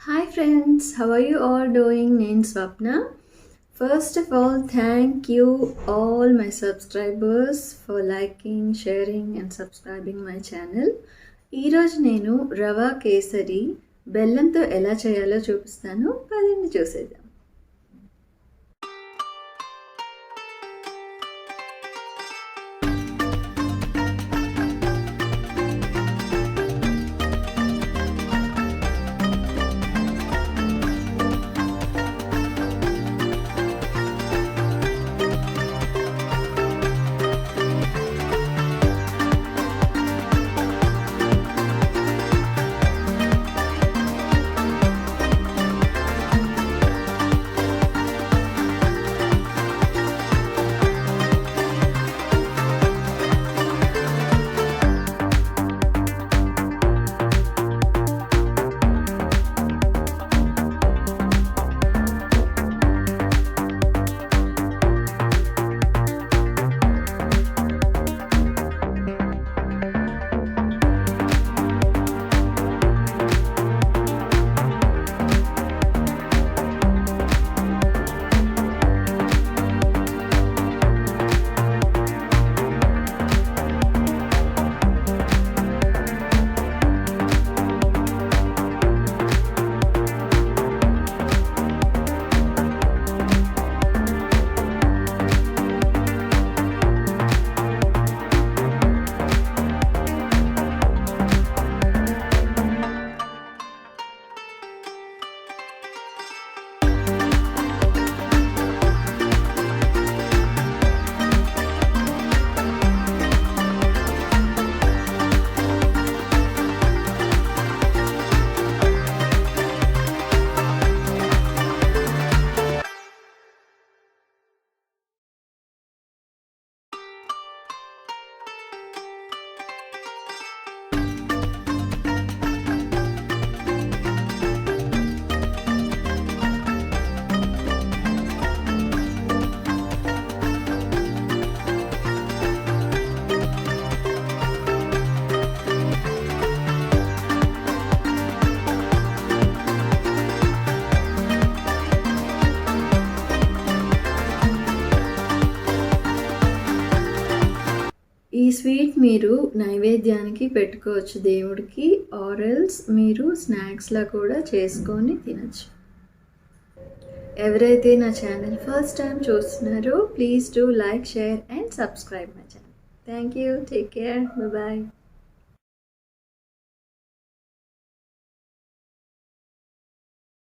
Hi friends, how are you all doing? నేను స్వప్న. First of all, thank you all my subscribers for liking, sharing and subscribing my channel. ఈరోజు నేను రవా కేసరి బెల్లంతో ఎలా చేయాలో చూపిస్తాను. పదండి చూసేద్దాం. ఈ స్వీట్ మీరు నైవేద్యానికి పెట్టుకోవచ్చు దేవుడికి, ఆరెల్స్ మీరు స్నాక్స్లా కూడా చేసుకొని తినచ్చు. ఎవరైతే నా ఛానల్ ఫస్ట్ టైం చూస్తున్నారో please do like, share and subscribe my channel. Thank you. Take care. Bye.